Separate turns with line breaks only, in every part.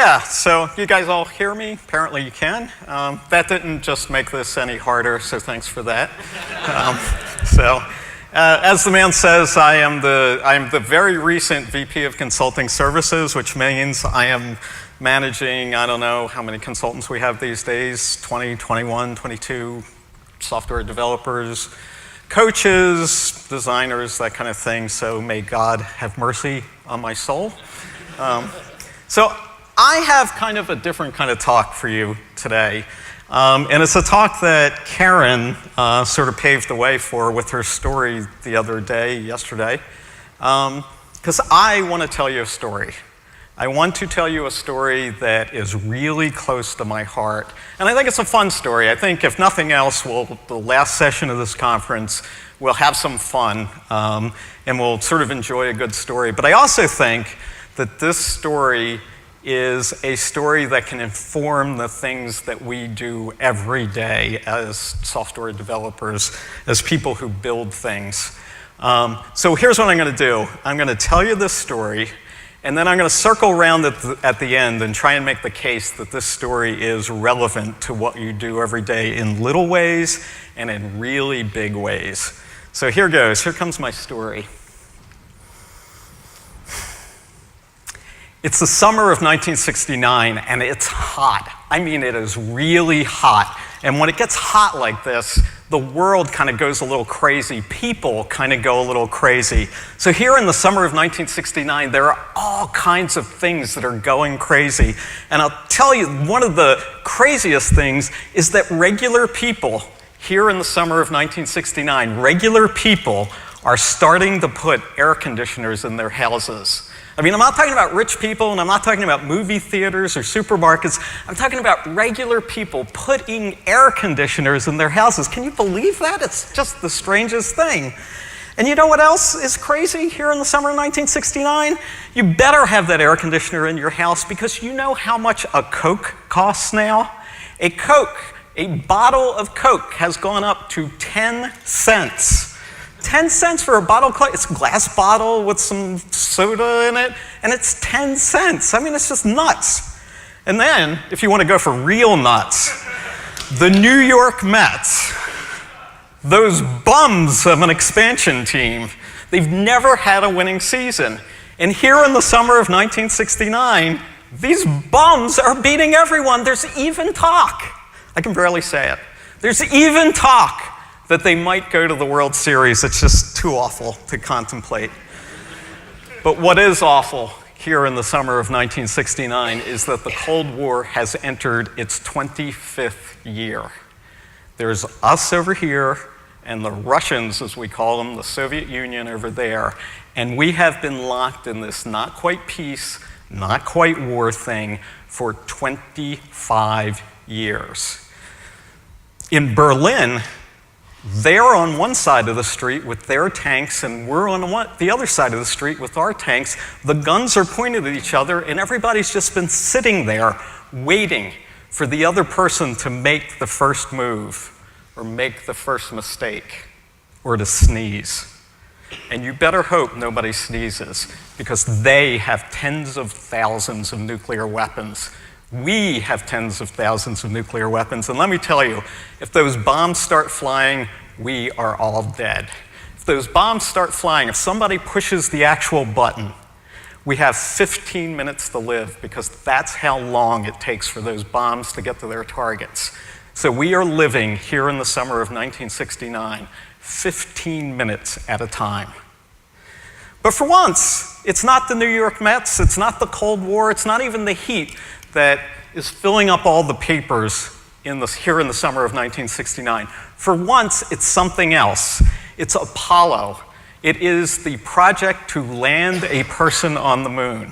Yeah, so you guys all hear me? Apparently you can. That didn't just make this any harder, so thanks for that. As the man says, I am the very recent VP of Consulting Services, which means I am managing, I don't know how many consultants we have these days, 20, 21, 22 software developers, coaches, designers, that kind of thing, so may God have mercy on my soul. So I have kind of a different kind of talk for you today. And it's a talk that Karen sort of paved the way for with her story the other day, yesterday. Because I want to tell you a story. I want to tell you a story that is really close to my heart. And I think it's a fun story. I think if nothing else, the last session of this conference, we'll have some fun and we'll sort of enjoy a good story. But I also think that this story is a story that can inform the things that we do every day as software developers, as people who build things. So here's what I'm going to do. I'm going to tell you this story, and then I'm going to circle around at the end and try and make the case that this story is relevant to what you do every day in little ways and in really big ways. So here goes. Here comes my story. It's the summer of 1969, and it's hot. I mean, it is really hot. And when it gets hot like this, the world kind of goes a little crazy. People kind of go a little crazy. So here in the summer of 1969, there are all kinds of things that are going crazy. And I'll tell you, one of the craziest things is that regular people here in the summer of 1969, regular people are starting to put air conditioners in their houses. I mean, I'm not talking about rich people, and I'm not talking about movie theaters or supermarkets. I'm talking about regular people putting air conditioners in their houses. Can you believe that? It's just the strangest thing. And you know what else is crazy here in the summer of 1969? You better have that air conditioner in your house, because you know how much a Coke costs now? A bottle of Coke has gone up to 10 cents. 10 cents for a bottle of Coke. It's a glass bottle with some soda in it, and it's 10 cents. I mean, it's just nuts. And then, if you want to go for real nuts, the New York Mets, those bums of an expansion team, they've never had a winning season. And here in the summer of 1969, these bums are beating everyone. There's even talk. I can barely say it. There's even talk that they might go to the World Series. It's just too awful to contemplate. But what is awful here in the summer of 1969 is that the Cold War has entered its 25th year. There's us over here and the Russians, as we call them, the Soviet Union over there, and we have been locked in this not quite peace, not quite war thing for 25 years. In Berlin, they're on one side of the street with their tanks, and we're on the other side of the street with our tanks. The guns are pointed at each other, and everybody's just been sitting there waiting for the other person to make the first move or make the first mistake or to sneeze. And you better hope nobody sneezes, because they have tens of thousands of nuclear weapons. We have tens of thousands of nuclear weapons, and let me tell you, if those bombs start flying, we are all dead. If those bombs start flying, if somebody pushes the actual button, we have 15 minutes to live, because that's how long it takes for those bombs to get to their targets. So we are living here in the summer of 1969, 15 minutes at a time. But for once, it's not the New York Mets, it's not the Cold War, it's not even the heat that is filling up all the papers here in the summer of 1969. For once, it's something else. It's Apollo. It is the project to land a person on the moon.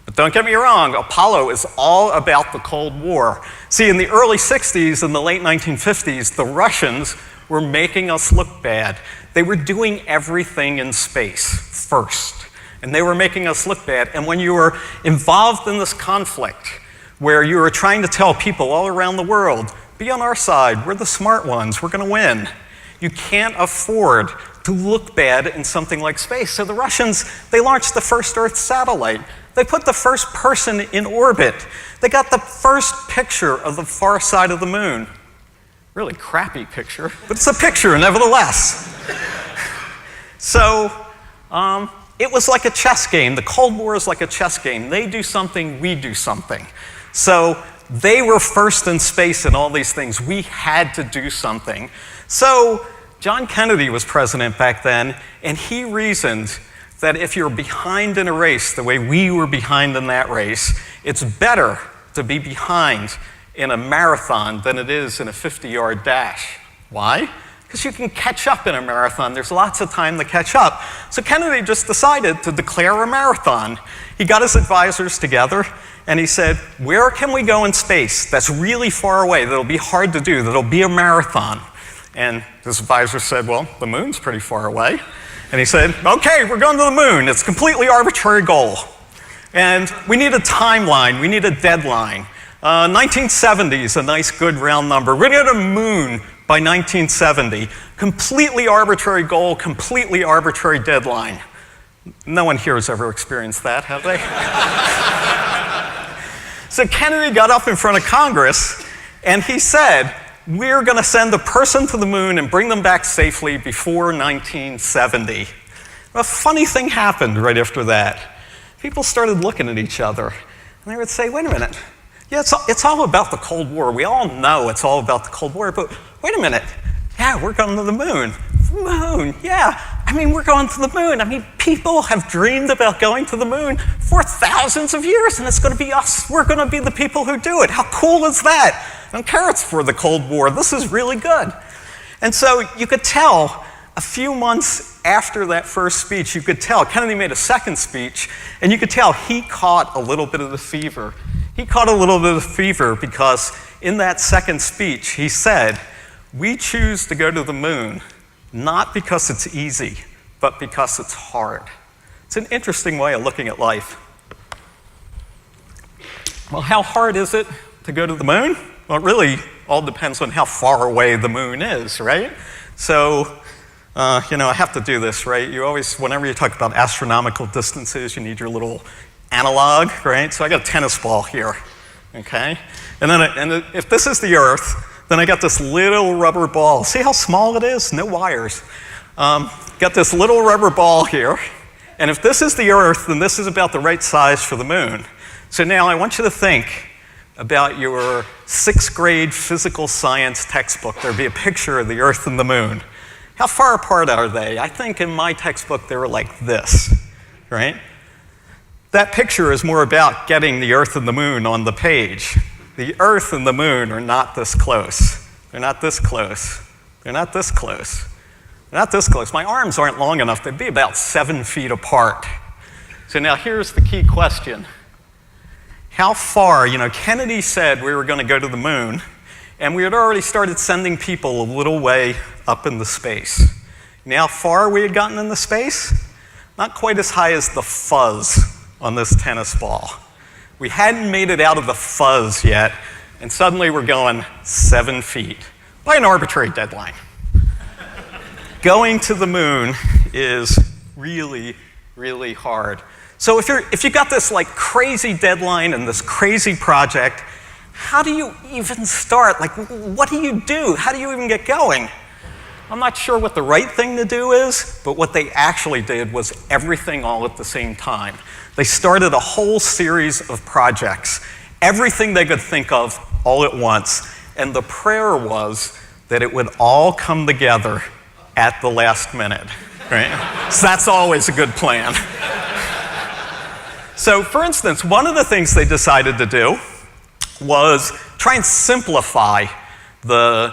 But don't get me wrong, Apollo is all about the Cold War. See, in the early 60s and the late 1950s, the Russians were making us look bad. They were doing everything in space first, and they were making us look bad. And when you were involved in this conflict, where you were trying to tell people all around the world, be on our side, we're the smart ones, we're going to win, you can't afford to look bad in something like space. So the Russians, they launched the first Earth satellite. They put the first person in orbit. They got the first picture of the far side of the moon. Really crappy picture, but it's a picture nevertheless. So it was like a chess game. The Cold War is like a chess game. They do something, we do something. So they were first in space and all these things. We had to do something. So John Kennedy was president back then, and he reasoned that if you're behind in a race the way we were behind in that race, it's better to be behind in a marathon than it is in a 50-yard dash. Why? Because you can catch up in a marathon. There's lots of time to catch up. So Kennedy just decided to declare a marathon. He got his advisors together, and he said, where can we go in space that's really far away, that'll be hard to do, that'll be a marathon? And his advisor said, well, the moon's pretty far away. And he said, okay, we're going to the moon. It's a completely arbitrary goal. And we need a timeline. We need a deadline. 1970 is a nice, good round number. We're going to the moon by 1970. Completely arbitrary goal, completely arbitrary deadline. No one here has ever experienced that, have they? So Kennedy got up in front of Congress, and he said, we're going to send a person to the moon and bring them back safely before 1970. A funny thing happened right after that. People started looking at each other, and they would say, wait a minute. Yeah, it's all about the Cold War. We all know it's all about the Cold War, but wait a minute. Yeah, we're going to the moon. Moon, yeah. I mean, we're going to the moon. I mean, people have dreamed about going to the moon for thousands of years, and it's going to be us. We're going to be the people who do it. How cool is that? I don't care it's for the Cold War. This is really good. And so you could tell a few months after that first speech, you could tell, Kennedy made a second speech, and you could tell he caught a little bit of the fever. He caught a little bit of the fever because in that second speech, he said, we choose to go to the moon, not because it's easy, but because it's hard. It's an interesting way of looking at life. Well, how hard is it to go to the moon? Well, it really all depends on how far away the moon is, right? So, I have to do this, right? You always, whenever you talk about astronomical distances, you need your little analog, right? So I got a tennis ball here, okay? And then if this is the Earth, then I got this little rubber ball. See how small it is? No wires. Got this little rubber ball here. And if this is the Earth, then this is about the right size for the moon. So now I want you to think about your 6th grade physical science textbook. There'd be a picture of the Earth and the moon. How far apart are they? I think in my textbook they were like this, right? That picture is more about getting the Earth and the moon on the page. The Earth and the moon are not this close. They're not this close. They're not this close. They're not this close. My arms aren't long enough. They'd be about 7 feet apart. So now here's the key question. How far, Kennedy said we were going to go to the moon, and we had already started sending people a little way up into space. You know how far we had gotten into space? Not quite as high as the fuzz on this tennis ball. We hadn't made it out of the fuzz yet, and suddenly we're going 7 feet by an arbitrary deadline. Going to the moon is really, really hard. So if you got this like crazy deadline and this crazy project, how do you even start? Like, what do you do? How do you even get going? I'm not sure what the right thing to do is, but what they actually did was everything all at the same time. They started a whole series of projects, everything they could think of all at once, and the prayer was that it would all come together at the last minute, right? So that's always a good plan. So, for instance, one of the things they decided to do was try and simplify the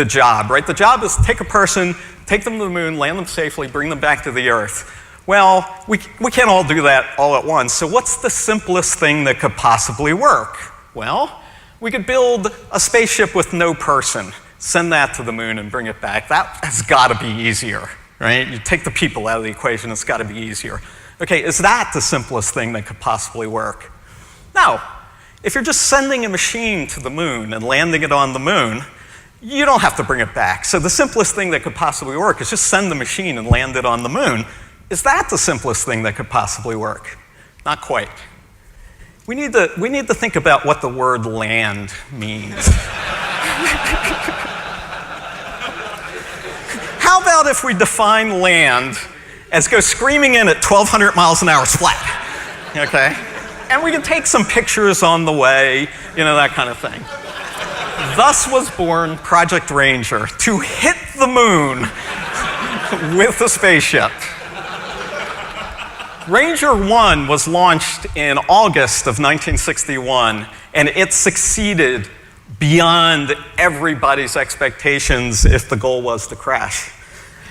job, right? The job is take a person, take them to the moon, land them safely, bring them back to the Earth. Well, we can't all do that all at once, so what's the simplest thing that could possibly work? Well, we could build a spaceship with no person, send that to the moon and bring it back. That has got to be easier, right? You take the people out of the equation, it's got to be easier. Okay, is that the simplest thing that could possibly work? No. If you're just sending a machine to the moon and landing it on the moon, you don't have to bring it back. So the simplest thing that could possibly work is just send the machine and land it on the moon. Is that the simplest thing that could possibly work? Not quite. We need to think about what the word land means. How about if we define land as go screaming in at 1,200 miles an hour flat, okay? And we can take some pictures on the way, that kind of thing. Thus was born Project Ranger, to hit the moon with a spaceship. Ranger 1 was launched in August of 1961, and it succeeded beyond everybody's expectations if the goal was to crash.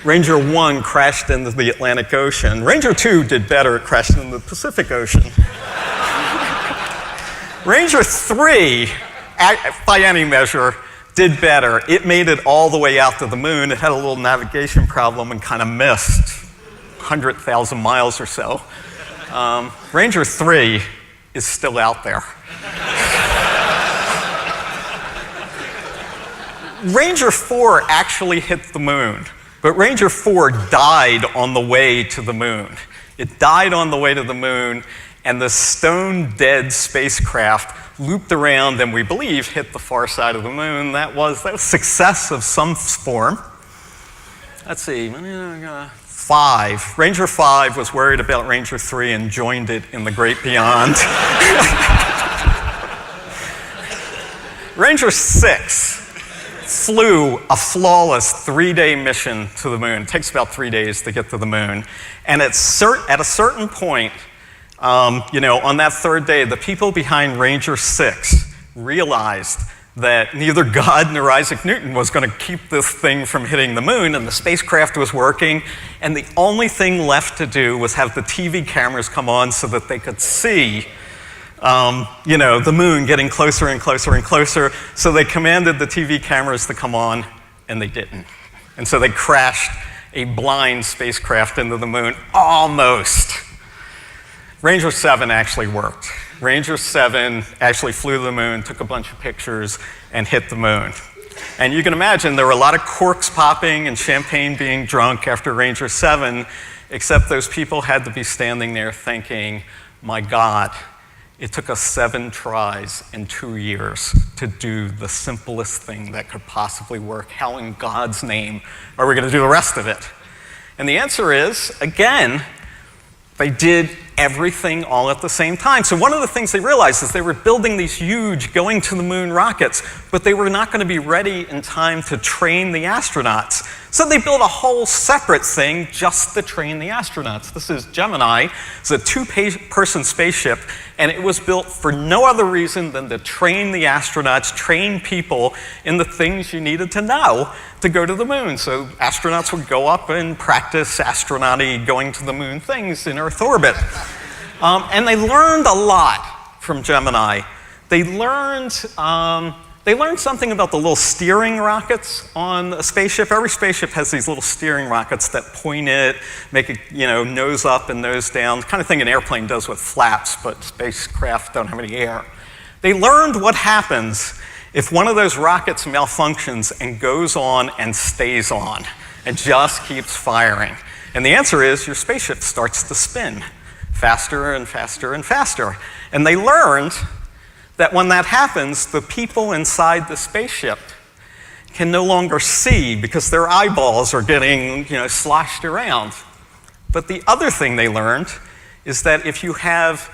Ranger 1 crashed into the Atlantic Ocean. Ranger 2 did better, it crashed into the Pacific Ocean. Ranger 3, by any measure, did better. It made it all the way out to the moon. It had a little navigation problem and kind of missed 100,000 miles or so. Ranger 3 is still out there. Ranger 4 actually hit the moon, but Ranger 4 died on the way to the moon. It died on the way to the moon, and the stone-dead spacecraft looped around and we believe hit the far side of the moon. That was success of some form. Let's see, 5. Ranger 5 was worried about Ranger 3 and joined it in the great beyond. Ranger 6 flew a flawless 3-day mission to the moon. It takes about 3 days to get to the moon. And at a certain point, on that third day, the people behind Ranger 6 realized that neither God nor Isaac Newton was going to keep this thing from hitting the moon, and the spacecraft was working, and the only thing left to do was have the TV cameras come on so that they could see the moon getting closer and closer and closer. So they commanded the TV cameras to come on, and they didn't. And so they crashed a blind spacecraft into the moon, almost. Ranger 7 actually worked. Ranger 7 actually flew to the moon, took a bunch of pictures, and hit the moon. And you can imagine there were a lot of corks popping and champagne being drunk after Ranger 7, except those people had to be standing there thinking, my God, it took us 7 tries in 2 years to do the simplest thing that could possibly work. How in God's name are we going to do the rest of it? And the answer is, again, they did everything all at the same time. So one of the things they realized is they were building these huge going to the moon rockets, but they were not going to be ready in time to train the astronauts. So they built a whole separate thing just to train the astronauts. This is Gemini. It's a 2-person spaceship, and it was built for no other reason than to train the astronauts, train people in the things you needed to know to go to the moon. So astronauts would go up and practice astronauty going to the moon things in Earth orbit. And they learned a lot from Gemini. They learned something about the little steering rockets on a spaceship. Every spaceship has these little steering rockets that point it, make it, nose up and nose down, the kind of thing an airplane does with flaps, but spacecraft don't have any air. They learned what happens if one of those rockets malfunctions and goes on and stays on and just keeps firing. And the answer is your spaceship starts to spin faster and faster and faster. And they learned that when that happens, the people inside the spaceship can no longer see because their eyeballs are getting, sloshed around. But the other thing they learned is that if you have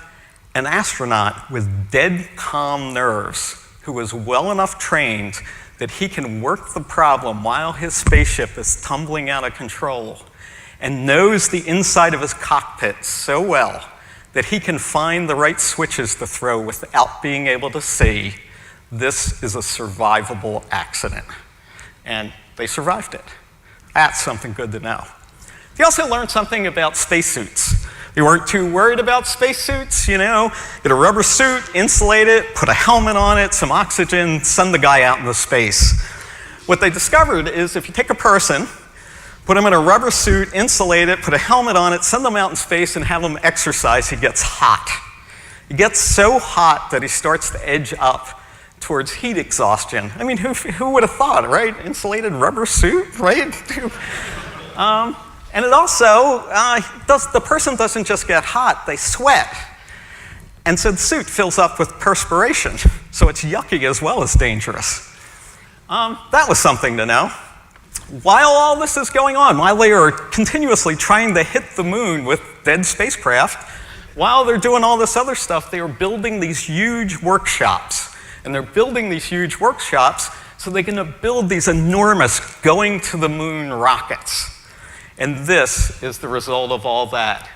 an astronaut with dead calm nerves who is well enough trained that he can work the problem while his spaceship is tumbling out of control and knows the inside of his cockpit so well that he can find the right switches to throw without being able to see, this is a survivable accident. And they survived it. That's something good to know. They also learned something about spacesuits. They weren't too worried about spacesuits, get a rubber suit, insulate it, put a helmet on it, some oxygen, send the guy out into space. What they discovered is if you take a person, put him in a rubber suit, insulate it, put a helmet on it, send him out in space and have him exercise, he gets hot. He gets so hot that he starts to edge up towards heat exhaustion. I mean, who would have thought, right? Insulated rubber suit, right? And it also, the person doesn't just get hot, they sweat. And so the suit fills up with perspiration, so it's yucky as well as dangerous. That was something to know. While all this is going on, while they are continuously trying to hit the moon with dead spacecraft, while they're doing all this other stuff, they are building these huge workshops. And they're building these huge workshops so they can build these enormous going to the moon rockets. And this is the result of all that.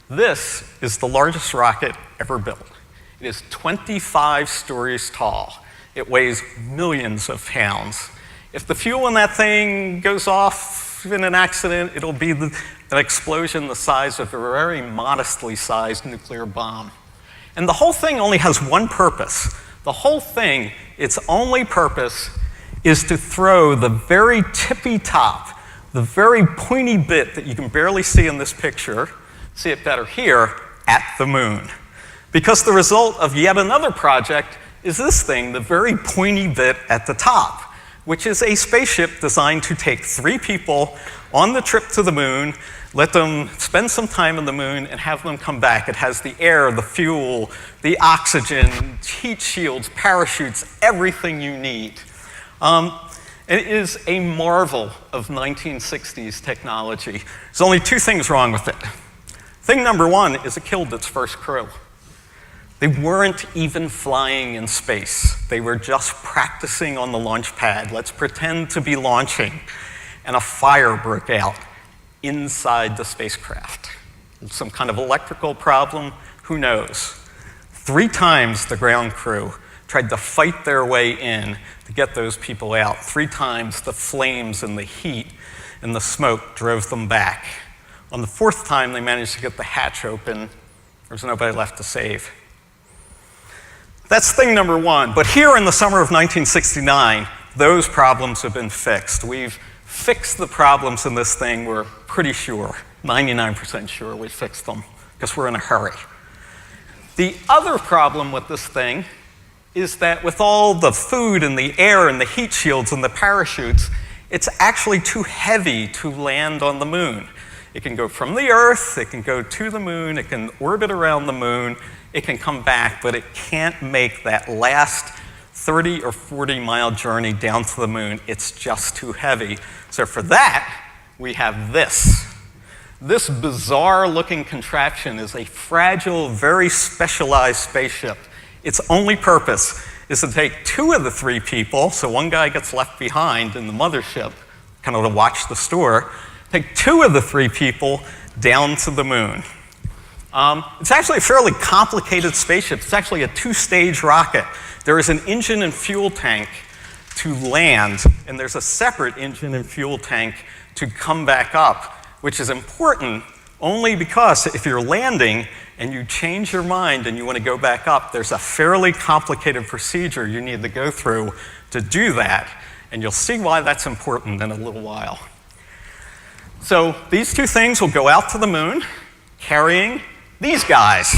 This is the largest rocket ever built. It is 25 stories tall. It weighs millions of pounds. If the fuel in that thing goes off in an accident, it'll be an explosion the size of a very modestly sized nuclear bomb. And the whole thing only has one purpose. The whole thing, its only purpose, is to throw the very tippy top, the very pointy bit that you can barely see in this picture, see it better here, at the moon. Because the result of yet another project is this thing, the very pointy bit at the top, which is a spaceship designed to take 3 people on the trip to the moon, let them spend some time on the moon, and have them come back. It has the air, the fuel, the oxygen, heat shields, parachutes, everything you need. It is a marvel of 1960s technology. There's only 2 things wrong with it. Thing number 1 is it killed its first crew. They weren't even flying in space. They were just practicing on the launch pad. Let's pretend to be launching. And a fire broke out inside the spacecraft. Some kind of electrical problem, who knows? 3 times the ground crew tried to fight their way in to get those people out. 3 times the flames and the heat and the smoke drove them back. On the 4th time, they managed to get the hatch open. There was nobody left to save. That's thing number 1. But here in the summer of 1969, those problems have been fixed. We've fixed the problems in this thing, we're pretty sure, 99% sure we fixed them, because we're in a hurry. The other problem with this thing is that with all the food and the air and the heat shields and the parachutes, it's actually too heavy to land on the moon. It can go from the Earth, it can go to the moon, it can orbit around the moon, it can come back, but it can't make that last 30 or 40-mile journey down to the moon. It's just too heavy. So for that, we have this. This bizarre-looking contraption is a fragile, very specialized spaceship. Its only purpose is to take 2 of the 3 people, so one guy gets left behind in the mothership, kind of to watch the store, take 2 of the 3 people down to the moon. It's actually a fairly complicated spaceship. It's actually a 2-stage rocket. There is an engine and fuel tank to land, and there's a separate engine and fuel tank to come back up, which is important only because if you're landing and you change your mind and you want to go back up, there's a fairly complicated procedure you need to go through to do that, and you'll see why that's important in a little while. So these 2 things will go out to the moon carrying these guys.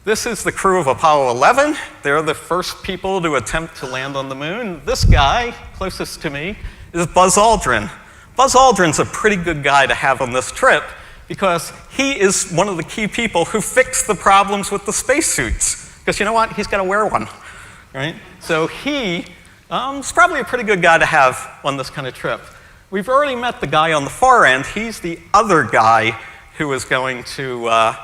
This is the crew of Apollo 11. They're the first people to attempt to land on the moon. This guy, closest to me, is Buzz Aldrin. Buzz Aldrin's a pretty good guy to have on this trip because he is one of the key people who fixed the problems with the spacesuits. Because you know what? He's got to wear one, right? So he is probably a pretty good guy to have on this kind of trip. We've already met the guy on the far end. He's the other guy who is going to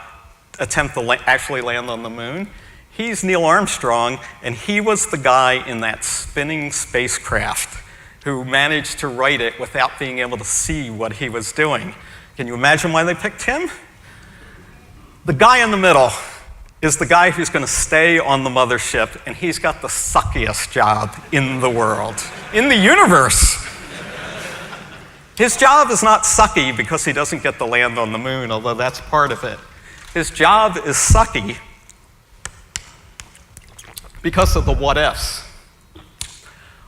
attempt to actually land on the moon. He's Neil Armstrong, and he was the guy in that spinning spacecraft who managed to write it without being able to see what he was doing. Can you imagine why they picked him? The guy in the middle is the guy who's going to stay on the mothership, and he's got the suckiest job in the world, in the universe. His job is not sucky because he doesn't get to land on the moon, although that's part of it. His job is sucky because of the what ifs.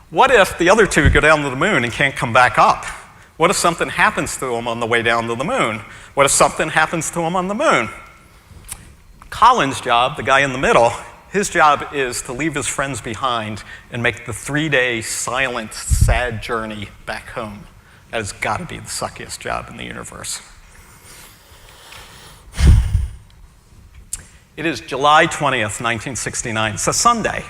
What if the other 2 go down to the moon and can't come back up? What if something happens to them on the way down to the moon? What if something happens to them on the moon? Colin's job, the guy in the middle, his job is to leave his friends behind and make the 3-day silent, sad journey back home. That has got to be the suckiest job in the universe. It is July 20th, 1969. It's a Sunday.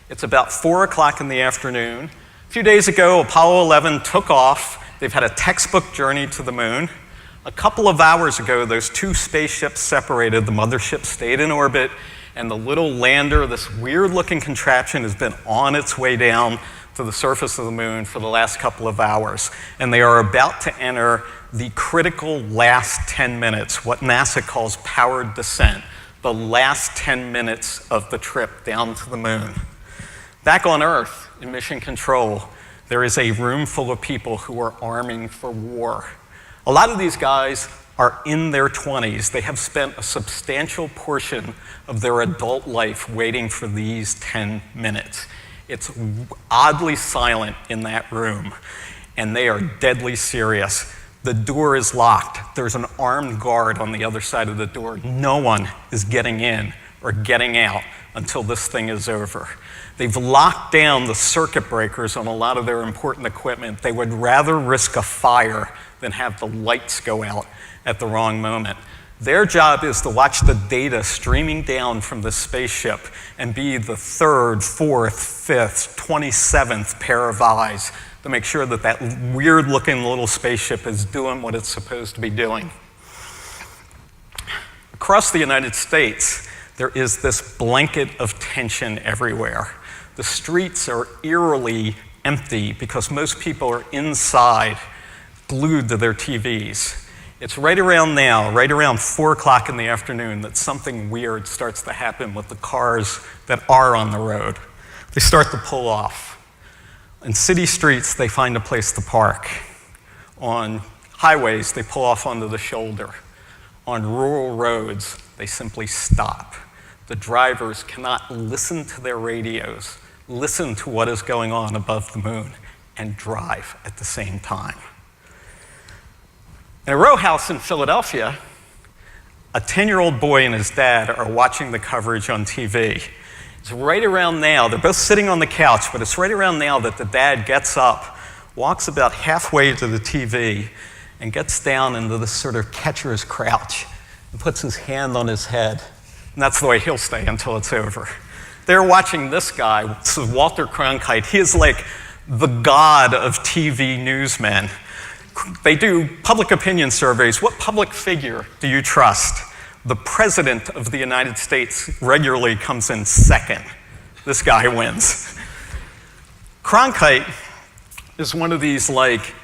It's about 4 o'clock in the afternoon. A few days ago, Apollo 11 took off. They've had a textbook journey to the moon. A couple of hours ago, those two spaceships separated. The mothership stayed in orbit, and the little lander, this weird-looking contraption, has been on its way down to the surface of the moon for the last couple of hours. And they are about to enter the critical last 10 minutes, what NASA calls powered descent, the last 10 minutes of the trip down to the moon. Back on Earth, in Mission Control, there is a room full of people who are arming for war. A lot of these guys are in their 20s. They have spent a substantial portion of their adult life waiting for these 10 minutes. It's oddly silent in that room, and they are deadly serious. The door is locked. There's an armed guard on the other side of the door. No one is getting in or getting out until this thing is over. They've locked down the circuit breakers on a lot of their important equipment. They would rather risk a fire than have the lights go out at the wrong moment. Their job is to watch the data streaming down from the spaceship and be the third, fourth, fifth, 27th pair of eyes to make sure that that weird-looking little spaceship is doing what it's supposed to be doing. Across the United States, there is this blanket of tension everywhere. The streets are eerily empty because most people are inside, glued to their TVs. It's right around now, right around 4 o'clock in the afternoon, that something weird starts to happen with the cars that are on the road. They start to pull off. In city streets, they find a place to park. On highways, they pull off onto the shoulder. On rural roads, they simply stop. The drivers cannot listen to their radios, listen to what is going on above the moon, and drive at the same time. In a row house in Philadelphia, a 10-year-old boy and his dad are watching the coverage on TV. It's right around now, they're both sitting on the couch, but it's right around now that the dad gets up, walks about halfway to the TV, and gets down into this sort of catcher's crouch and puts his hand on his head. And that's the way he'll stay until it's over. They're watching this guy, this is Walter Cronkite. He is like the god of TV newsmen. They do public opinion surveys. What public figure do you trust? The President of the United States regularly comes in second. This guy wins. Cronkite is one of these, like,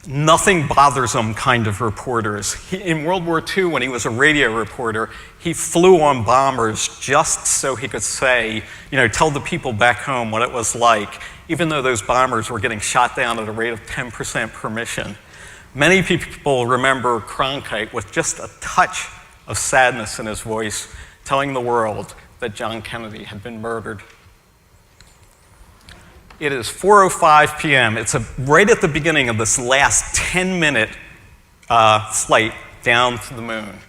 nothing bothers him kind of reporters. In World War II, when he was a radio reporter, he flew on bombers just so he could say, tell the people back home what it was like, even though those bombers were getting shot down at a rate of 10% per mission. Many people remember Cronkite with just a touch of sadness in his voice, telling the world that John Kennedy had been murdered. It is 4:05 p.m. It's right at the beginning of this last 10-minute flight down to the moon.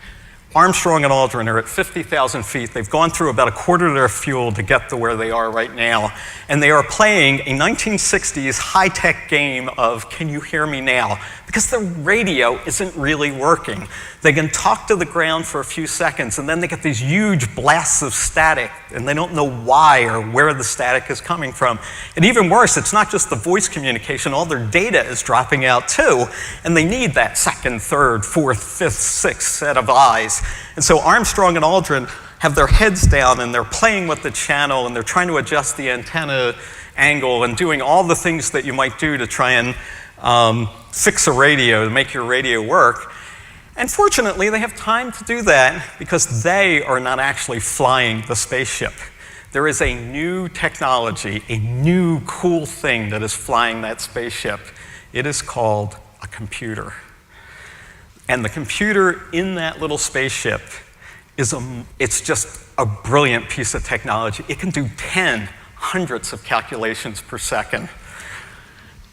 Armstrong and Aldrin are at 50,000 feet. They've gone through about a quarter of their fuel to get to where they are right now. And they are playing a 1960s high-tech game of Can You Hear Me Now? Because the radio isn't really working. They can talk to the ground for a few seconds, and then they get these huge blasts of static, and they don't know why or where the static is coming from. And even worse, it's not just the voice communication. All their data is dropping out too, and they need that second, third, fourth, fifth, sixth set of eyes. And so Armstrong and Aldrin have their heads down, and they're playing with the channel, and they're trying to adjust the antenna angle and doing all the things that you might do to try and fix a radio, to make your radio work. And fortunately, they have time to do that because they are not actually flying the spaceship. There is a new technology, a new cool thing that is flying that spaceship. It is called a computer. And the computer in that little spaceship it's just a brilliant piece of technology. It can do hundreds of calculations per second.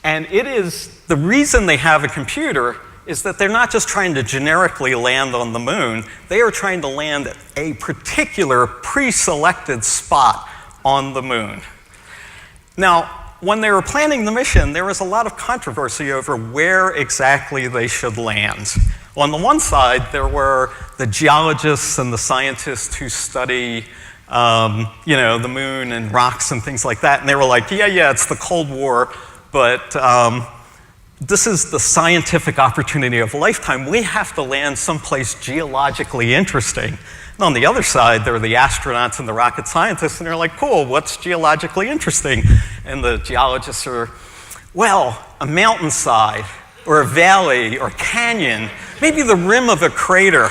And the reason they have a computer is that they're not just trying to generically land on the moon, they are trying to land at a particular pre-selected spot on the moon. Now, when they were planning the mission, there was a lot of controversy over where exactly they should land. On the one side, there were the geologists and the scientists who study the moon and rocks and things like that, and they were like, yeah, it's the Cold War, but this is the scientific opportunity of a lifetime. We have to land someplace geologically interesting. And on the other side, there are the astronauts and the rocket scientists, and they're like, cool, what's geologically interesting? And the geologists are, well, a mountainside, or a valley, or canyon, maybe the rim of a crater.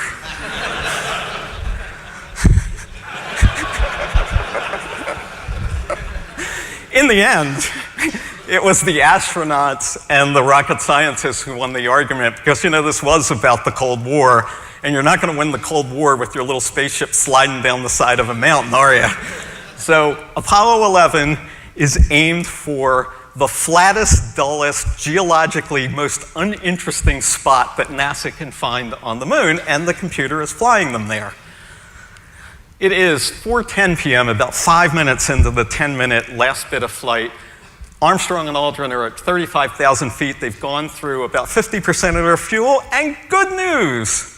In the end, it was the astronauts and the rocket scientists who won the argument, because this was about the Cold War, and you're not going to win the Cold War with your little spaceship sliding down the side of a mountain, are you? So Apollo 11 is aimed for the flattest, dullest, geologically most uninteresting spot that NASA can find on the moon, and the computer is flying them there. It is 4:10 p.m., about 5 minutes into the 10-minute last bit of flight. Armstrong and Aldrin are at 35,000 feet. They've gone through about 50% of their fuel, and good news!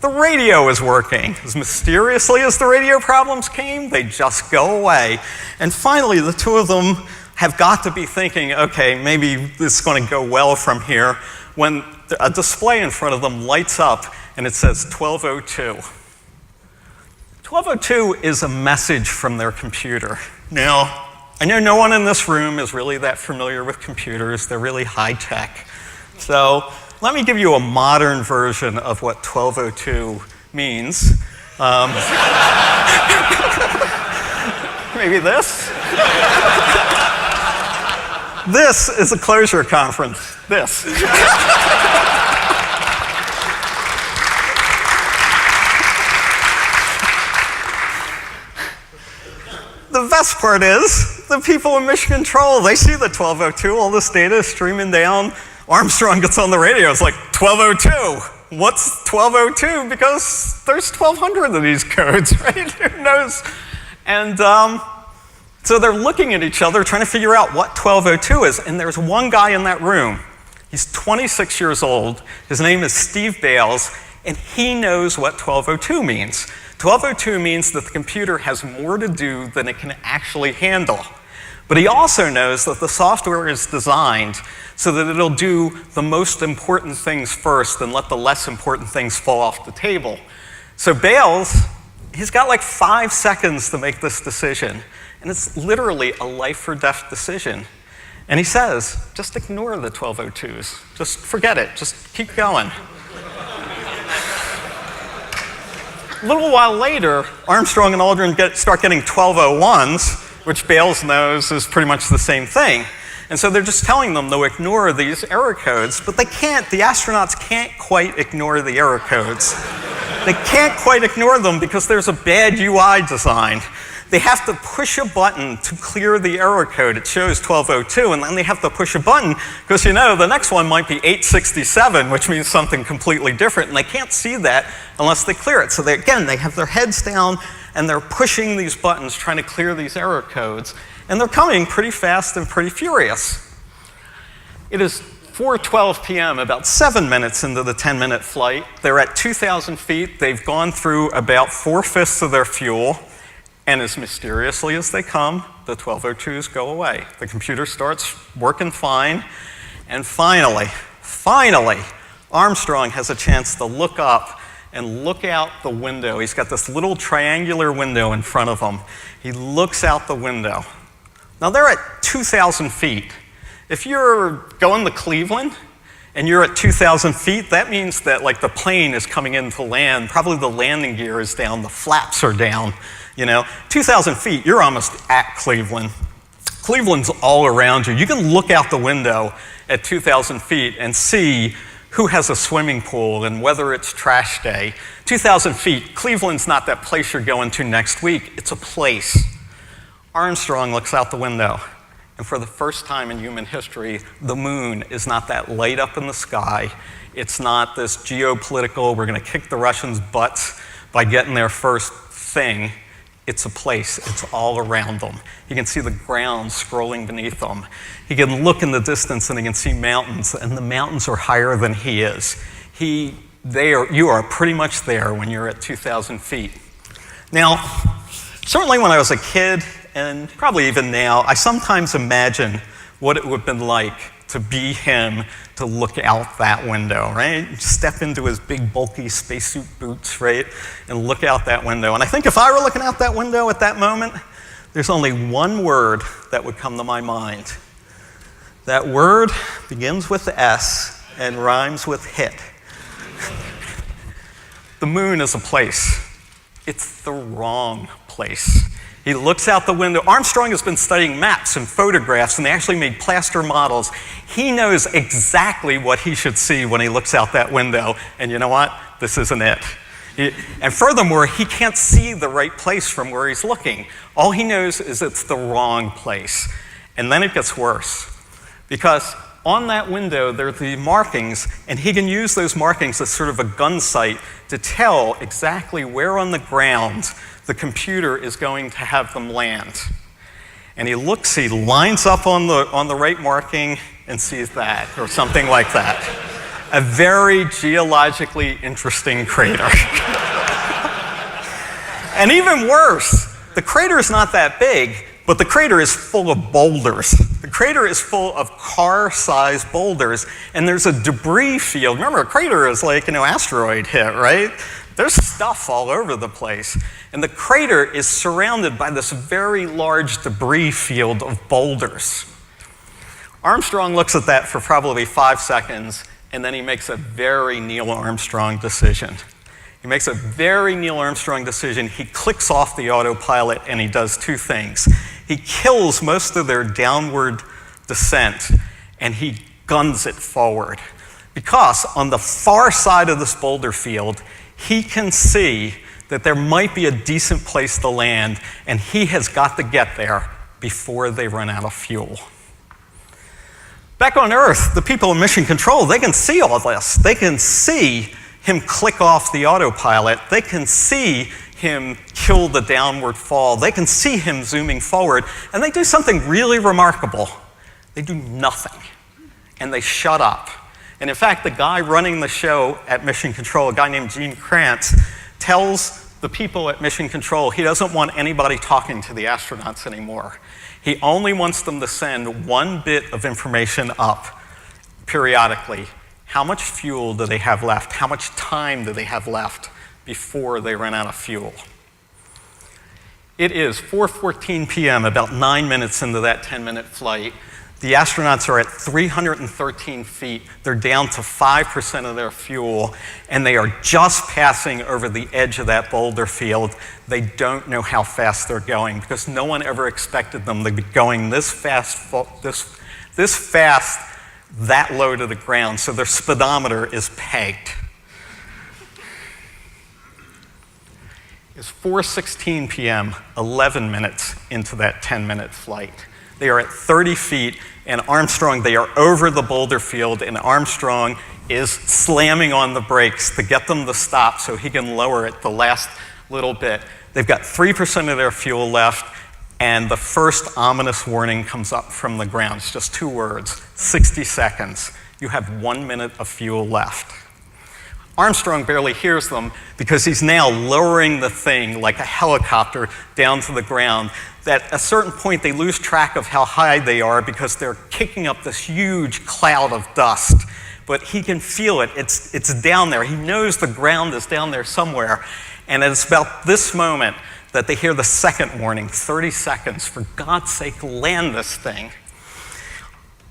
The radio is working. As mysteriously as the radio problems came, they just go away. And finally, the two of them have got to be thinking, okay, maybe this is going to go well from here, when a display in front of them lights up and it says 1202. 1202 is a message from their computer. Now, I know no one in this room is really that familiar with computers. They're really high tech. So let me give you a modern version of what 1202 means. Maybe this? This is a closure conference. This. The best part is, the people in mission control, they see the 1202, all this data is streaming down. Armstrong gets on the radio, it's like, 1202. What's 1202? Because there's 1,200 of these codes, right? Who knows? And so they're looking at each other, trying to figure out what 1202 is, and there's one guy in that room. He's 26 years old. His name is Steve Bales, and he knows what 1202 means. 1202 means that the computer has more to do than it can actually handle. But he also knows that the software is designed so that it'll do the most important things first and let the less important things fall off the table. So Bales, he's got like 5 seconds to make this decision. And it's literally a life or death decision. And he says, just ignore the 1202s. Just forget it. Just keep going. A little while later, Armstrong and Aldrin start getting 1201s, which Bales knows is pretty much the same thing. And so they're just telling them to ignore these error codes, but they can't. The astronauts can't quite ignore the error codes. They can't quite ignore them because there's a bad UI design. They have to push a button to clear the error code. It shows 1202, and then they have to push a button because, the next one might be 867, which means something completely different, and they can't see that unless they clear it. So they have their heads down, and they're pushing these buttons, trying to clear these error codes, and they're coming pretty fast and pretty furious. It is 4:12 p.m., about 7 minutes into the 10-minute flight. They're at 2,000 feet. They've gone through about 4/5 of their fuel. And as mysteriously as they come, the 1202s go away. The computer starts working fine. And finally, Armstrong has a chance to look up and look out the window. He's got this little triangular window in front of him. He looks out the window. Now they're at 2,000 feet. If you're going to Cleveland and you're at 2,000 feet, that means that the plane is coming in to land. Probably the landing gear is down, the flaps are down. 2,000 feet, you're almost at Cleveland. Cleveland's all around you. You can look out the window at 2,000 feet and see who has a swimming pool and whether it's trash day. 2,000 feet, Cleveland's not that place you're going to next week. It's a place. Armstrong looks out the window, and for the first time in human history, the moon is not that light up in the sky. It's not this geopolitical, we're going to kick the Russians' butts by getting there first thing. It's a place. It's all around them. He can see the ground scrolling beneath them. He can look in the distance and he can see mountains, and the mountains are higher than he is. You are pretty much there when you're at 2,000 feet. Now, certainly when I was a kid, and probably even now, I sometimes imagine what it would have been like to be him, to look out that window, right? Step into his big, bulky spacesuit boots, right? And look out that window. And I think if I were looking out that window at that moment, there's only one word that would come to my mind. That word begins with S and rhymes with hit. The moon is a place. It's the wrong place. He looks out the window. Armstrong has been studying maps and photographs, and they actually made plaster models. He knows exactly what he should see when he looks out that window, and you know what? This isn't it. And furthermore, he can't see the right place from where he's looking. All he knows is it's the wrong place. And then it gets worse, because on that window, there are the markings, and he can use those markings as sort of a gun sight to tell exactly where on the ground the computer is going to have them land. And he lines up on the right marking and sees that, or something like that. A very geologically interesting crater. And even worse, the crater is not that big, but the crater is full of boulders. The crater is full of car-sized boulders, and there's a debris field. Remember, a crater is like, asteroid hit, right? There's stuff all over the place. And the crater is surrounded by this very large debris field of boulders. Armstrong looks at that for probably 5 seconds, and then he makes a very Neil Armstrong decision. He makes a very Neil Armstrong decision. He clicks off the autopilot, and he does two things. He kills most of their downward descent, and he guns it forward. Because on the far side of this boulder field, he can see that there might be a decent place to land, and he has got to get there before they run out of fuel. Back on Earth, the people in Mission Control, they can see all this. They can see him click off the autopilot. They can see him kill the downward fall. They can see him zooming forward, and they do something really remarkable. They do nothing, and they shut up. And in fact, the guy running the show at Mission Control, a guy named Gene Kranz, tells the people at Mission Control he doesn't want anybody talking to the astronauts anymore. He only wants them to send one bit of information up periodically. How much fuel do they have left? How much time do they have left before they run out of fuel? It is 4:14 p.m., about 9 minutes into that 10-minute flight. The astronauts are at 313 feet. They're down to 5% of their fuel, and they are just passing over the edge of that boulder field. They don't know how fast they're going because no one ever expected them to be going this fast, that low to the ground, so their speedometer is pegged. It's 4:16 p.m., 11 minutes into that 10-minute flight. They are at 30 feet, and they are over the boulder field, and Armstrong is slamming on the brakes to get them to stop so he can lower it the last little bit. They've got 3% of their fuel left, and the first ominous warning comes up from the ground. It's just 2 words, 60 seconds. You have 1 minute of fuel left. Armstrong barely hears them because he's now lowering the thing like a helicopter down to the ground. At a certain point, they lose track of how high they are because they're kicking up this huge cloud of dust. But he can feel it. It's down there. He knows the ground is down there somewhere. And it's about this moment that they hear the second warning, 30 seconds. For God's sake, land this thing.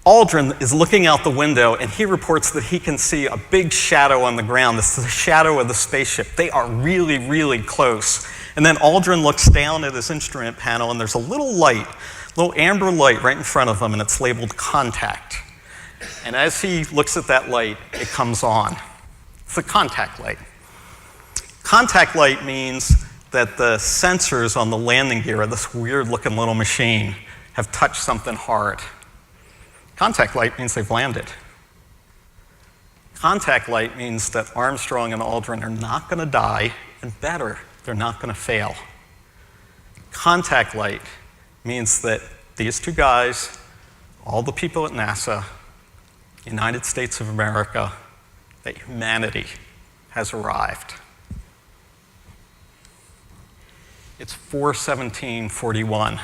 Aldrin is looking out the window, and he reports that he can see a big shadow on the ground. It's the shadow of the spaceship. They are really, really close. And then Aldrin looks down at his instrument panel, and there's a little light, little amber light right in front of him, and it's labeled contact. And as he looks at that light, it comes on. It's a contact light. Contact light means that the sensors on the landing gear of this weird-looking little machine have touched something hard. Contact light means they've landed. Contact light means that Armstrong and Aldrin are not going to die, and better, they're not going to fail. contact light means that these two guys, all the people at NASA, United States of America, that humanity has arrived. It's 4:17:41.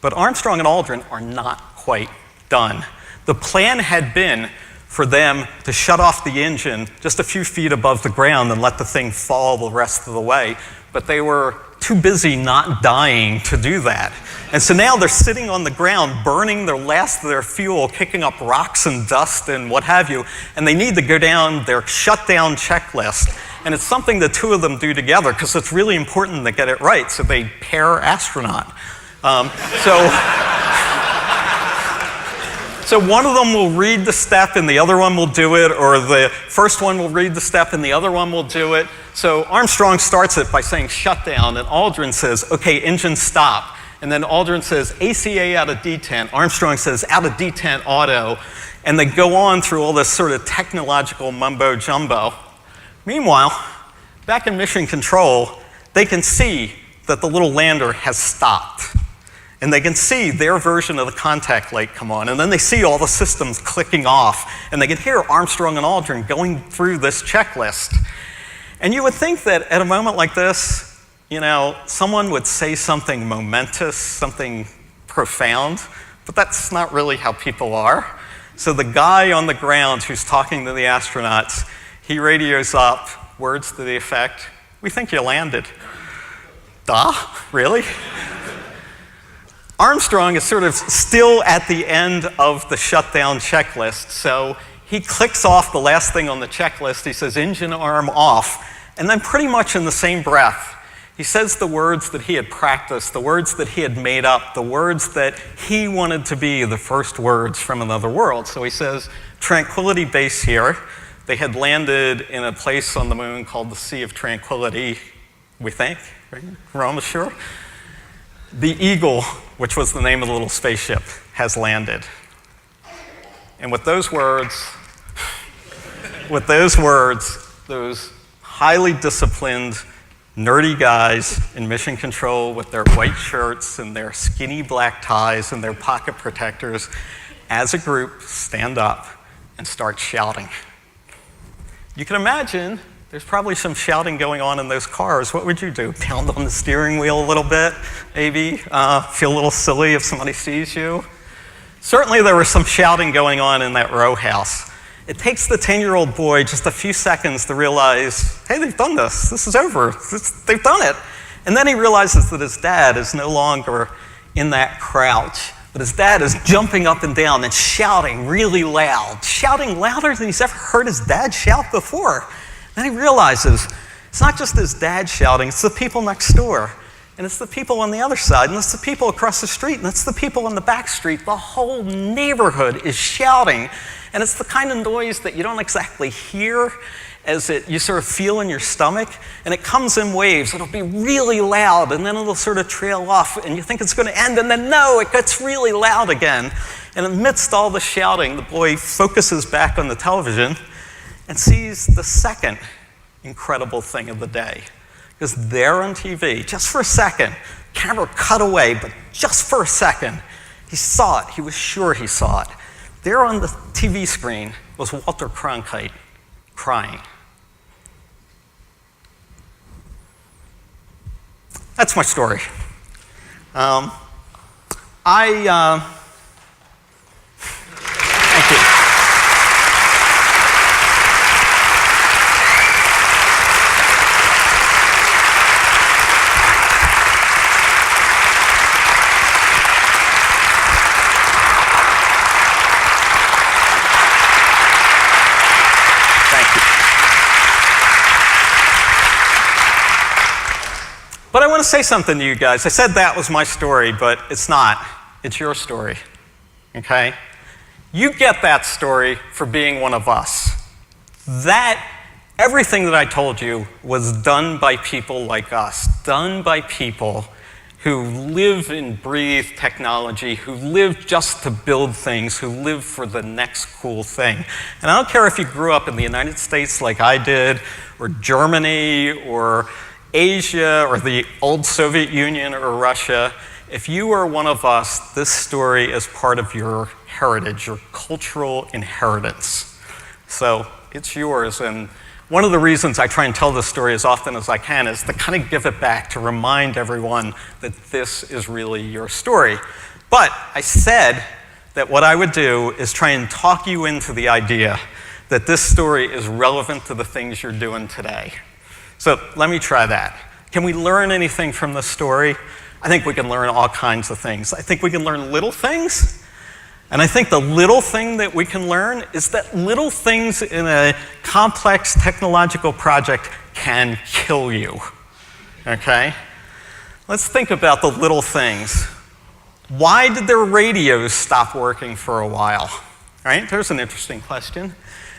But Armstrong and Aldrin are not quite done. The plan had been for them to shut off the engine just a few feet above the ground and let the thing fall the rest of the way. But they were too busy not dying to do that. And so now they're sitting on the ground, burning their last of their fuel, kicking up rocks and dust and what have you, and they need to go down their shutdown checklist. And it's something the two of them do together because it's really important to get it right, so they pair astronaut. So one of them will read the step and the other one will do it, or the first one will read the step and the other one will do it. So Armstrong starts it by saying shutdown, and Aldrin says, okay, engine stop. And then Aldrin says ACA out of detent. Armstrong says out of detent auto. And they go on through all this sort of technological mumbo jumbo. Meanwhile, back in mission control, they can see that the little lander has stopped. And they can see their version of the contact light come on. And then they see all the systems clicking off. And they can hear Armstrong and Aldrin going through this checklist. And you would think that at a moment like this, you know, someone would say something momentous, something profound, but that's not really how people are. So the guy on the ground who's talking to the astronauts, he radios up words to the effect, "We think you landed." Duh, really? Armstrong is sort of still at the end of the shutdown checklist, so he clicks off the last thing on the checklist. He says, engine arm off, and then pretty much in the same breath, he says the words that he had practiced, the words that he had made up, the words that he wanted to be the first words from another world. So he says, Tranquility Base here. They had landed in a place on the moon called the Sea of Tranquility, we think, right? We're almost sure. The Eagle, which was the name of the little spaceship, has landed. And with those words, those highly disciplined, nerdy guys in mission control with their white shirts and their skinny black ties and their pocket protectors, as a group, stand up and start shouting. You can imagine there's probably some shouting going on in those cars. What would you do? Pound on the steering wheel a little bit, maybe? Feel a little silly if somebody sees you? Certainly there was some shouting going on in that row house. It takes the 10-year-old boy just a few seconds to realize, hey, they've done this. This is over. They've done it. And then he realizes that his dad is no longer in that crouch, but his dad is jumping up and down and shouting really loud, shouting louder than he's ever heard his dad shout before. Then he realizes it's not just his dad shouting, it's the people next door. And it's the people on the other side, and it's the people across the street, and it's the people on the back street. The whole neighborhood is shouting. And it's the kind of noise that you don't exactly hear as you sort of feel in your stomach. And it comes in waves. It'll be really loud, and then it'll sort of trail off, and you think it's going to end, and then no, it gets really loud again. And amidst all the shouting, the boy focuses back on the television and sees the second incredible thing of the day. Because there on TV, just for a second, camera cut away, but just for a second, he saw it. He was sure he saw it. There on the TV screen was Walter Cronkite crying. That's my story. Thank you. But I want to say something to you guys. I said that was my story, but it's not. It's your story, okay? You get that story for being one of us. Everything that I told you was done by people like us, done by people who live and breathe technology, who live just to build things, who live for the next cool thing. And I don't care if you grew up in the United States like I did, or Germany, or Asia or the old Soviet Union or Russia, if you are one of us, this story is part of your heritage, your cultural inheritance. So it's yours, and one of the reasons I try and tell this story as often as I can is to kind of give it back, to remind everyone that this is really your story. But I said that what I would do is try and talk you into the idea that this story is relevant to the things you're doing today. So let me try that. Can we learn anything from this story? I think we can learn all kinds of things. I think we can learn little things, and I think the little thing that we can learn is that little things in a complex technological project can kill you, okay? Let's think about the little things. Why did their radios stop working for a while? Right? There's an interesting question.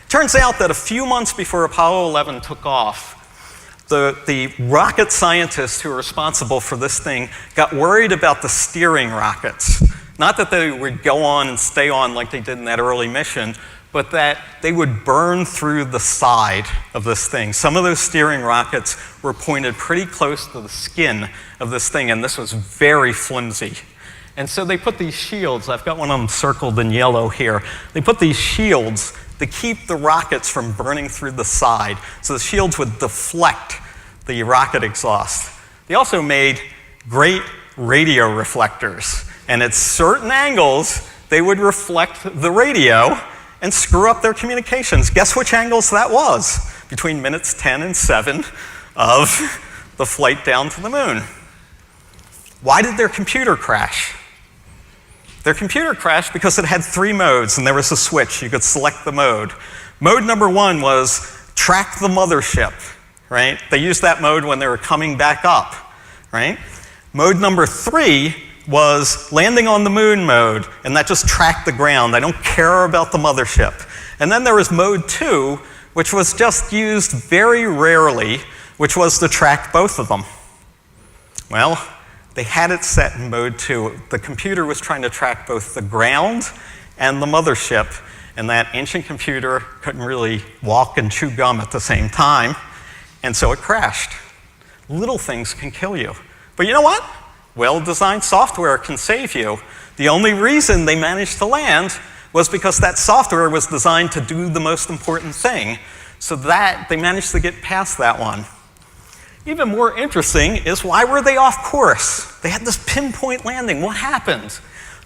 Turns out that a few months before Apollo 11 took off, the rocket scientists who were responsible for this thing got worried about the steering rockets. Not that they would go on and stay on like they did in that early mission, but that they would burn through the side of this thing. Some of those steering rockets were pointed pretty close to the skin of this thing, and this was very flimsy. And so they put these shields, I've got one of them circled in yellow here. They put these shields to keep the rockets from burning through the side. So the shields would deflect the rocket exhaust. They also made great radio reflectors. And at certain angles, they would reflect the radio and screw up their communications. Guess which angles that was? Between minutes 10 and 7 of the flight down to the moon. Why did their computer crash? Their computer crashed because it had 3 modes, and there was a switch. You could select the mode. Mode number 1 was track the mothership, right? They used that mode when they were coming back up, right? Mode number 3 was landing on the moon mode, and that just tracked the ground. I don't care about the mothership. And then there was mode 2, which was just used very rarely, which was to track both of them. Well, they had it set in mode 2. The computer was trying to track both the ground and the mothership, and that ancient computer couldn't really walk and chew gum at the same time, and so it crashed. Little things can kill you. But you know what? Well-designed software can save you. The only reason they managed to land was because that software was designed to do the most important thing, so that they managed to get past that one. Even more interesting is, why were they off course? They had this pinpoint landing. What happened?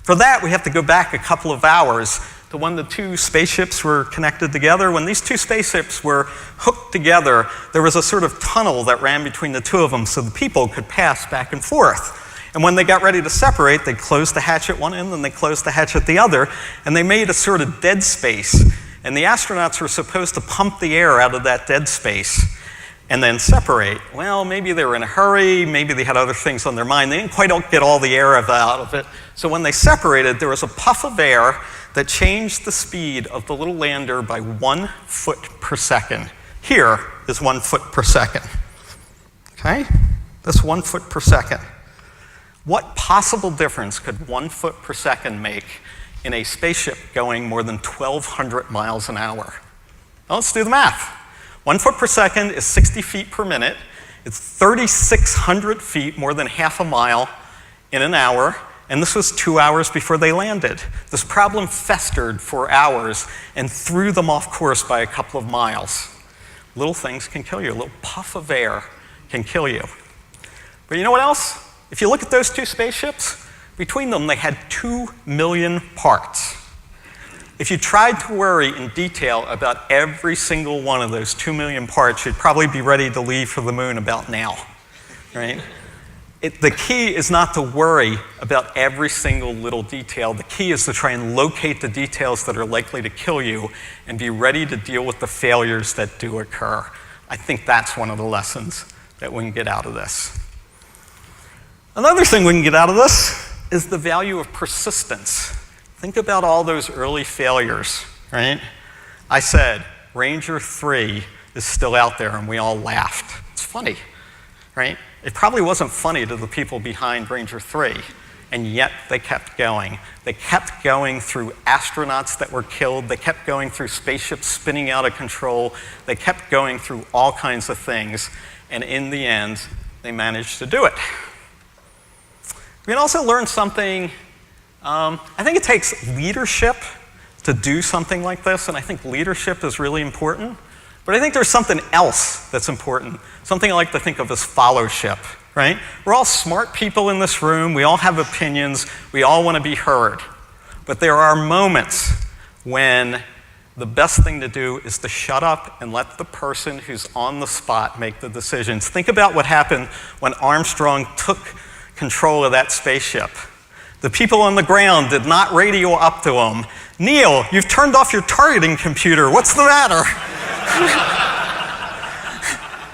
For that, we have to go back a couple of hours to when the 2 spaceships were connected together. When these 2 spaceships were hooked together, there was a sort of tunnel that ran between the 2 of them so the people could pass back and forth. And when they got ready to separate, they closed the hatch at one end and they closed the hatch at the other, and they made a sort of dead space. And the astronauts were supposed to pump the air out of that dead space and then separate. Well, maybe they were in a hurry, maybe they had other things on their mind. They didn't quite get all the air out of it. So when they separated, there was a puff of air that changed the speed of the little lander by 1 foot per second. Here is 1 foot per second. Okay? That's 1 foot per second. What possible difference could 1 foot per second make in a spaceship going more than 1,200 miles an hour? Well, let's do the math. 1 foot per second is 60 feet per minute. It's 3,600 feet, more than half a mile, in an hour. And this was 2 hours before they landed. This problem festered for hours and threw them off course by a couple of miles. Little things can kill you. A little puff of air can kill you. But you know what else? If you look at those 2 spaceships, between them they had 2 million parts. If you tried to worry in detail about every single one of those 2 million parts, you'd probably be ready to leave for the moon about now, right? The key is not to worry about every single little detail. The key is to try and locate the details that are likely to kill you and be ready to deal with the failures that do occur. I think that's one of the lessons that we can get out of this. Another thing we can get out of this is the value of persistence. Think about all those early failures, right? I said, Ranger 3 is still out there, and we all laughed. It's funny, right? It probably wasn't funny to the people behind Ranger 3, and yet they kept going. They kept going through astronauts that were killed. They kept going through spaceships spinning out of control. They kept going through all kinds of things, and in the end, they managed to do it. We can also learn something. I think it takes leadership to do something like this, and I think leadership is really important. But I think there's something else that's important, something I like to think of as fellowship, right? We're all smart people in this room. We all have opinions. We all want to be heard. But there are moments when the best thing to do is to shut up and let the person who's on the spot make the decisions. Think about what happened when Armstrong took control of that spaceship. The people on the ground did not radio up to him. Neil, you've turned off your targeting computer. What's the matter?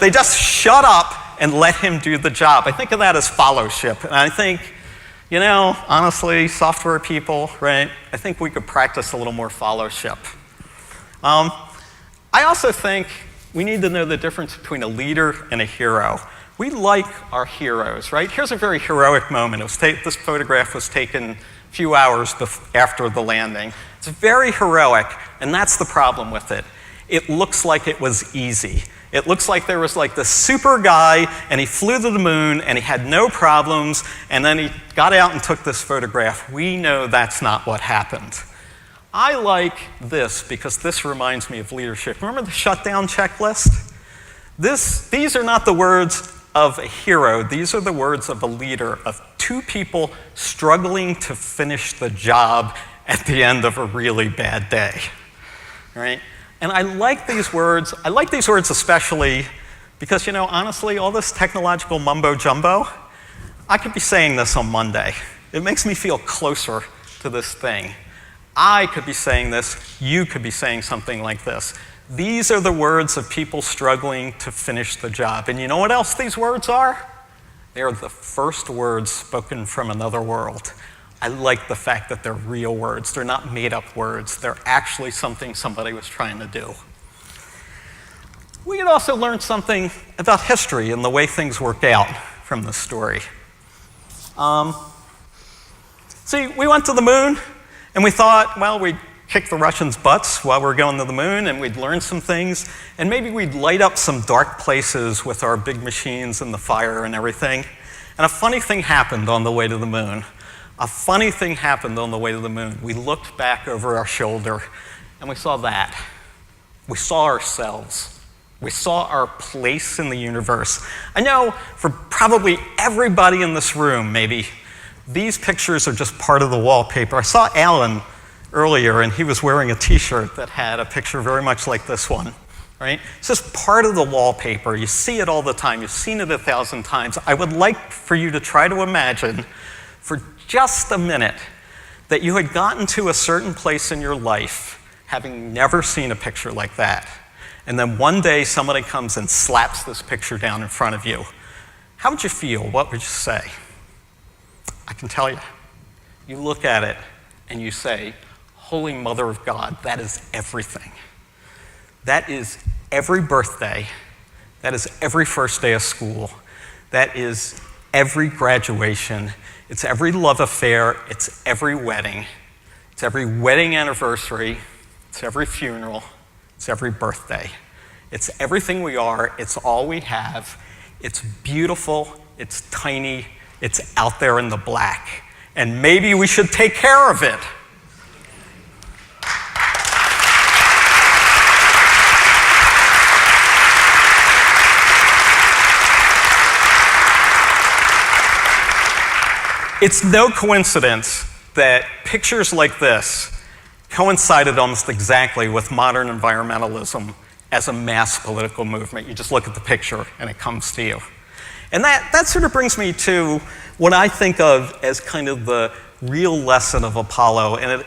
They just shut up and let him do the job. I think of that as fellowship. And I think, you know, honestly, software people, right? I think we could practice a little more fellowship. I also think we need to know the difference between a leader and a hero. We like our heroes, right? Here's a very heroic moment. This photograph was taken a few hours after the landing. It's very heroic, and that's the problem with it. It looks like it was easy. It looks like there was like this super guy, and he flew to the moon, and he had no problems, and then he got out and took this photograph. We know that's not what happened. I like this because this reminds me of leadership. Remember the shutdown checklist? These are not the words of a hero. These are the words of a leader, of two people struggling to finish the job at the end of a really bad day, right? And I like these words. I like these words especially because, you know, honestly, all this technological mumbo-jumbo, I could be saying this on Monday. It makes me feel closer to this thing. I could be saying this. You could be saying something like this. These are the words of people struggling to finish the job. And you know what else these words are? They are the first words spoken from another world. I like the fact that they're real words. They're not made-up words. They're actually something somebody was trying to do. We can also learn something about history and the way things work out from this story. See, we went to the moon, and we thought, well, we'd kick the Russians' butts while we're going to the moon, and we'd learn some things, and maybe we'd light up some dark places with our big machines and the fire and everything. And a funny thing happened on the way to the moon. A funny thing happened on the way to the moon. We looked back over our shoulder, and we saw that. We saw ourselves. We saw our place in the universe. I know for probably everybody in this room, maybe, these pictures are just part of the wallpaper. I saw Alan earlier, and he was wearing a t-shirt that had a picture very much like this one, right? It's just part of the wallpaper. You see it all the time. You've seen it 1,000 times. I would like for you to try to imagine for just a minute that you had gotten to a certain place in your life having never seen a picture like that. And then one day somebody comes and slaps this picture down in front of you. How would you feel? What would you say? I can tell you. You look at it and you say, Holy Mother of God, that is everything. That is every birthday. That is every first day of school. That is every graduation. It's every love affair. It's every wedding. It's every wedding anniversary. It's every funeral. It's every birthday. It's everything we are. It's all we have. It's beautiful. It's tiny. It's out there in the black. And maybe we should take care of it. It's no coincidence that pictures like this coincided almost exactly with modern environmentalism as a mass political movement. You just look at the picture and it comes to you. And that sort of brings me to what I think of as kind of the real lesson of Apollo. And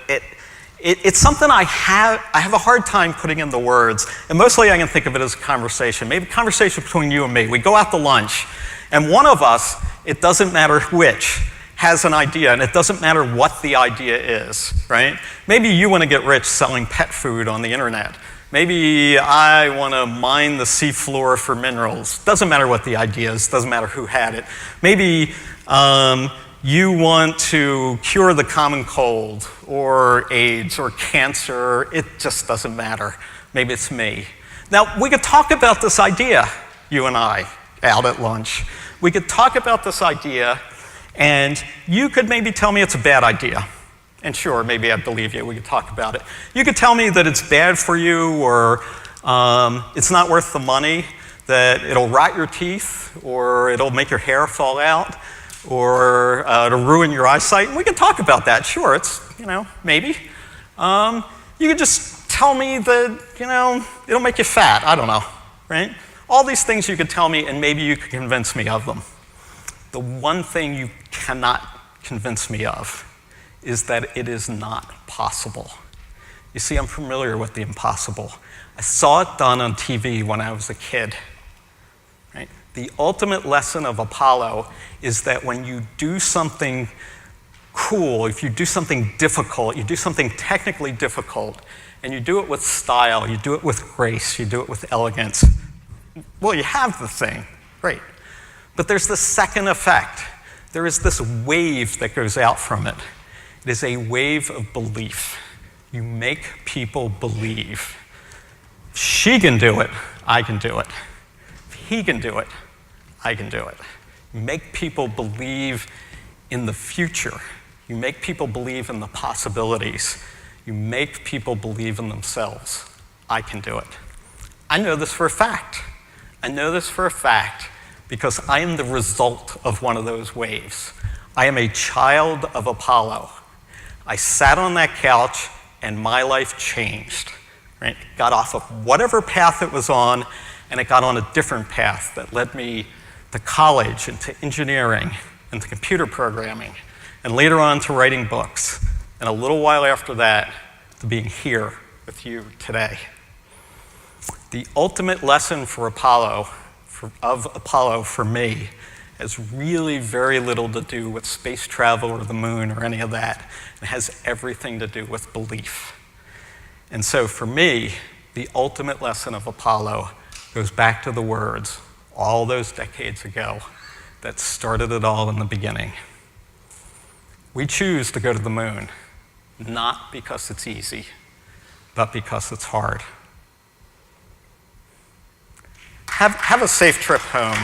it's something I have a hard time putting into words. And mostly I can think of it as a conversation, maybe a conversation between you and me. We go out to lunch, and one of us, it doesn't matter which, has an idea, and it doesn't matter what the idea is, right? Maybe you want to get rich selling pet food on the internet. Maybe I want to mine the seafloor for minerals. Doesn't matter what the idea is, doesn't matter who had it. Maybe you want to cure the common cold or AIDS or cancer. It just doesn't matter. Maybe it's me. Now, we could talk about this idea, you and I, out at lunch. We could talk about this idea, and you could maybe tell me it's a bad idea. And sure, maybe I'd believe you. We could talk about it. You could tell me that it's bad for you, or it's not worth the money, that it'll rot your teeth, or it'll make your hair fall out, or it'll ruin your eyesight. And we could talk about that. Sure, it's, maybe. You could just tell me that, it'll make you fat. I don't know, right? All these things you could tell me, and maybe you could convince me of them. The one thing you cannot convince me of is that it is not possible. You see, I'm familiar with the impossible. I saw it done on TV when I was a kid. Right? The ultimate lesson of Apollo is that when you do something cool, if you do something difficult, you do something technically difficult, and you do it with style, you do it with grace, you do it with elegance, well, you have the thing, great. But there's the second effect. There is this wave that goes out from it. It is a wave of belief. You make people believe. If she can do it, I can do it. If he can do it, I can do it. You make people believe in the future. You make people believe in the possibilities. You make people believe in themselves. I can do it. I know this for a fact. I know this for a fact because I am the result of one of those waves. I am a child of Apollo. I sat on that couch and my life changed. Right? It got off of whatever path it was on, and it got on a different path that led me to college and to engineering and to computer programming, and later on to writing books, and a little while after that to being here with you today. The ultimate lesson for Apollo for me has really very little to do with space travel or the moon or any of that. It has everything to do with belief. And so for me, the ultimate lesson of Apollo goes back to the words all those decades ago that started it all in the beginning. We choose to go to the moon, not because it's easy, but because it's hard. Have a safe trip home.